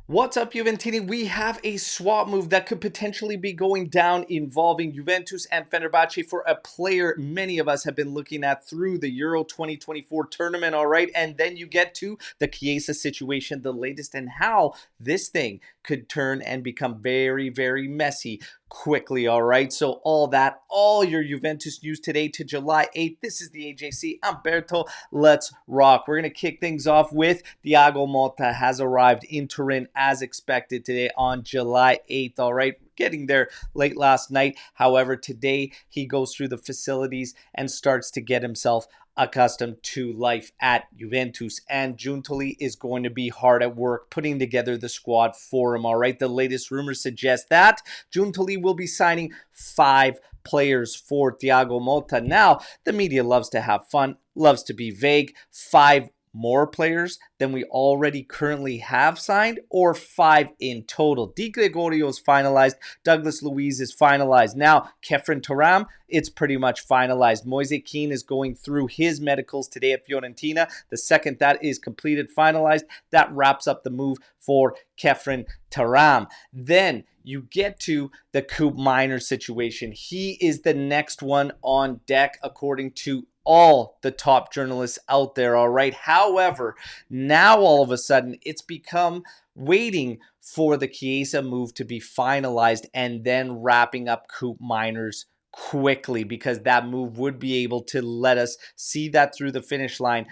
What's up, Juventini? We have a swap move that could potentially be going down involving Juventus and Fenerbahce for a player many of us have been looking at through the Euro 2024 tournament, all right? And then you get to the Chiesa situation, the latest, and how this thing could turn and become very, very messy quickly, all right? So all your Juventus news today to July 8th. This is the AJC. I'm Berto. Let's rock. We're going to kick things off with Thiago Motta has arrived in Turin as expected today on July 8th, all right? Getting there late last night. However, today he goes through the facilities and starts to get himself accustomed to life at Juventus, and Giuntoli is going to be hard at work putting together the squad for him, all right? The latest rumors suggest that Giuntoli will be signing 5 players for Thiago Motta. Now, the media loves to have fun, loves to be vague. 5 more players than we already currently have signed, or 5 in total. Di Gregorio is finalized. Douglas Luiz is finalized. Now, Kefren Turam, it's pretty much finalized. Moise Kean is going through his medicals today at Fiorentina. The second that is completed, finalized, that wraps up the move for Kefren Turam. Then you get to the Koop Meiners situation. He is the next one on deck, according to all the top journalists out there, all right? However, now all of a sudden, it's become waiting for the Chiesa move to be finalized and then wrapping up Koop Meiners quickly, because that move would be able to let us see that through the finish line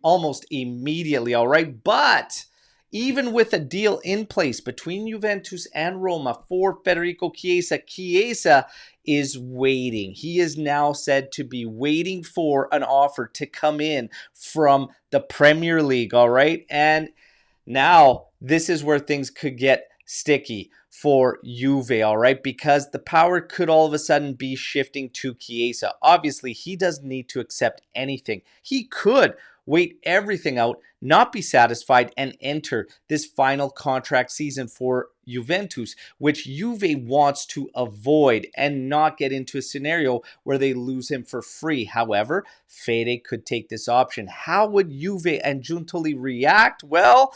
almost immediately, all right? But even with a deal in place between Juventus and Roma for Federico Chiesa, Chiesa is waiting. He is now said to be waiting for an offer to come in from the Premier League, all right? And now this is where things could get sticky for Juve, all right? Because the power could all of a sudden be shifting to Chiesa. Obviously, he doesn't need to accept anything. He could wait everything out, not be satisfied, and enter this final contract season for Juventus, which Juve wants to avoid and not get into a scenario where they lose him for free. However, Fede could take this option. How would Juve and Giuntoli react? Well,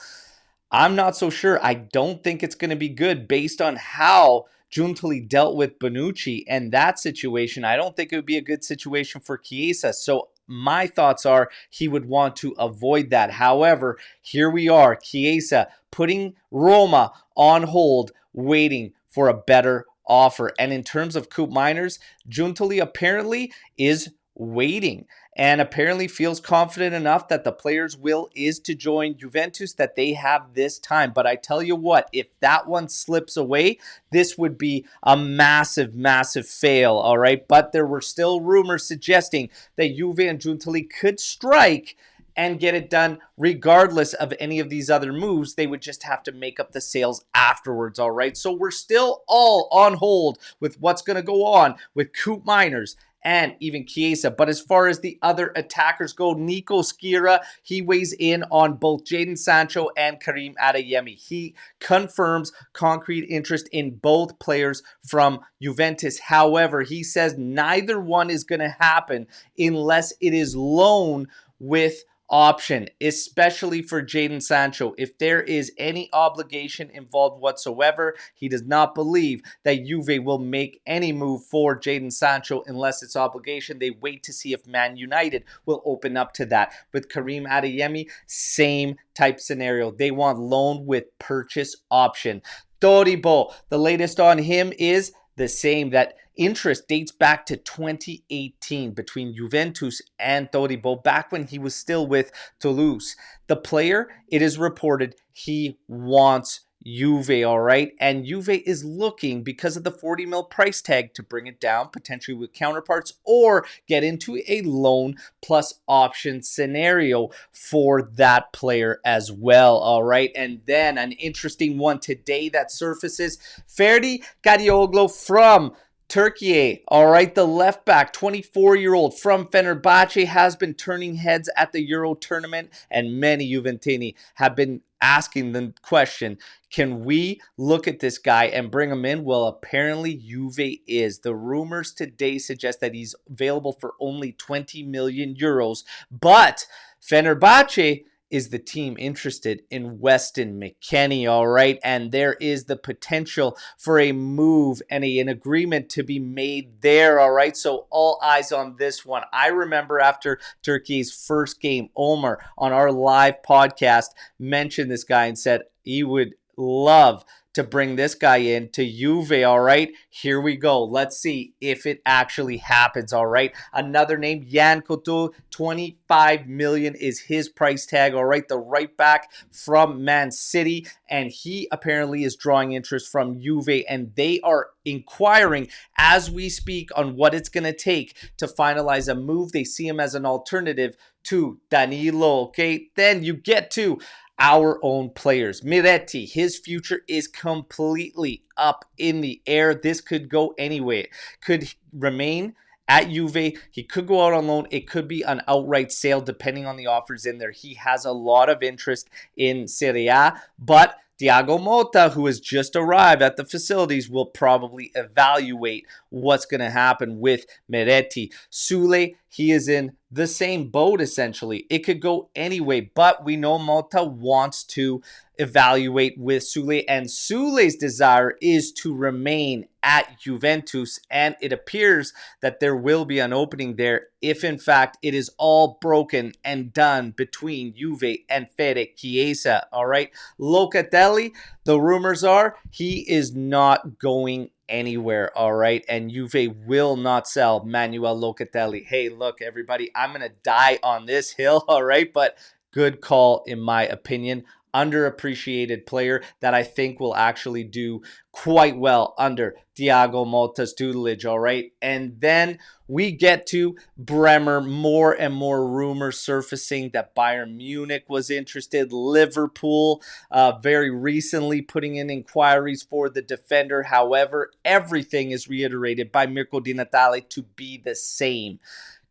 I'm not so sure. I don't think it's going to be good based on how Giuntoli dealt with Bonucci and that situation. I don't think it would be a good situation for Chiesa. So my thoughts are he would want to avoid that. However, here we are, Chiesa putting Roma on hold, waiting for a better offer. And in terms of Koop Meiners, Giuntoli apparently is waiting and apparently feels confident enough that the player's will is to join Juventus, that they have this time. But I tell you what, if that one slips away, this would be a massive, massive fail, all right? But there were still rumors suggesting that Juve and Giuntoli could strike and get it done regardless of any of these other moves. They would just have to make up the sales afterwards, all right? So we're still all on hold with what's going to go on with Koop Meiners and even Chiesa. But as far as the other attackers go, Nico Schira, he weighs in on both Jadon Sancho and Karim Adeyemi. He confirms concrete interest in both players from Juventus. However, he says neither one is going to happen unless it is loan with option, especially for Jadon Sancho. If there is any obligation involved whatsoever, he does not believe that Juve will make any move for Jadon Sancho unless it's obligation. They wait to see if Man United will open up to that. With Karim Adeyemi, same type scenario. They want loan with purchase option. Toribo, the latest on him is the same, that interest dates back to 2018 between Juventus and Toribo, back when he was still with Toulouse. The player, it is reported, he wants Juve, all right? And Juve is looking, because of the 40 mil price tag, to bring it down, potentially with counterparts, or get into a loan plus option scenario for that player as well, all right? And then an interesting one today that surfaces, Ferdi Kadioglu from Turkey, all right, the left back, 24-year-old from Fenerbahce, has been turning heads at the Euro tournament, and many Juventini have been asking the question, can we look at this guy and bring him in? Well, apparently Juve is. The rumors today suggest that he's available for only 20 million euros, but Fenerbahce is the team interested in Weston McKennie, all right? And there is the potential for a move and an agreement to be made there, all right? So all eyes on this one. I remember after Turkey's first game, Omer on our live podcast mentioned this guy and said he would love to bring this guy in to Juve, all right? Here we go. Let's see if it actually happens, all right? Another name, Yan Couture, 25 million is his price tag, all right? The right back from Man City, and he apparently is drawing interest from Juve, and they are inquiring as we speak on what it's going to take to finalize a move. They see him as an alternative to Danilo, okay? Then you get to our own players. Miretti, his future is completely up in the air. This could go anyway. Could remain at Juve. He could go out on loan. It could be an outright sale depending on the offers in there. He has a lot of interest in Serie A, but Thiago Motta, who has just arrived at the facilities, will probably evaluate what's going to happen with Miretti. Sule, he is in the same boat, essentially. It could go anyway, but we know Motta wants to evaluate with Sule, and Sule's desire is to remain at Juventus, and it appears that there will be an opening there if, in fact, it is all broken and done between Juve and Fede Chiesa, all right? Locatelli, the rumors are he is not going anywhere, all right? And Juve will not sell Manuel Locatelli. Hey, look, everybody, I'm going to die on this hill, all right? But good call, in my opinion. Underappreciated player that I think will actually do quite well under Thiago Motta's tutelage, all right? And then we get to Bremer. More and more rumors surfacing that Bayern Munich was interested. Liverpool very recently putting in inquiries for the defender. However, everything is reiterated by Mirko Di Natale to be the same.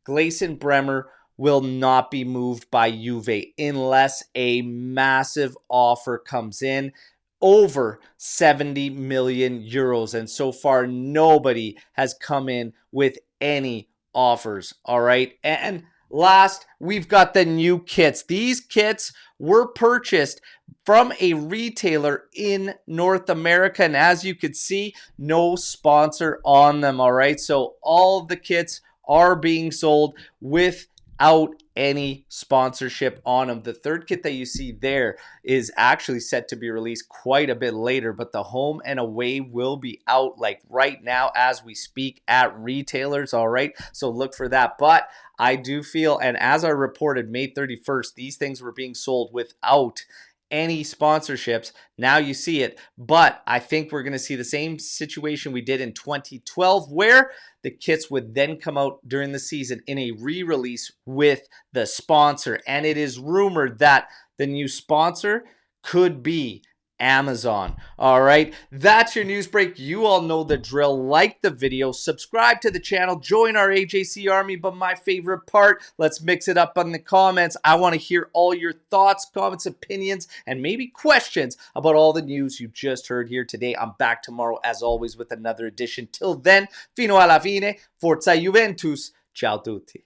Gleison Bremer will not be moved by Juve unless a massive offer comes in over 70 million euros. And so far, nobody has come in with any offers, all right? And last, we've got the new kits. These kits were purchased from a retailer in North America. And as you can see, no sponsor on them, all right? So all of the kits are being sold without any sponsorship on them. The third kit that you see there is actually set to be released quite a bit later, but the home and away will be out like right now as we speak at retailers, all right? So look for that. But I do feel, and as I reported May 31st, these things were being sold without any sponsorships. Now you see it, but I think we're going to see the same situation we did in 2012 where the kits would then come out during the season in a re-release with the sponsor. And it is rumored that the new sponsor could be Amazon. All right, that's your news break. You all know the drill. Like the video, subscribe to the channel, join our AJC army. But my favorite part, let's mix it up in the comments. I want to hear all your thoughts, comments, opinions, and maybe questions about all the news you just heard here today. I'm back tomorrow as always with another edition. Till then, fino alla fine, forza Juventus. Ciao tutti.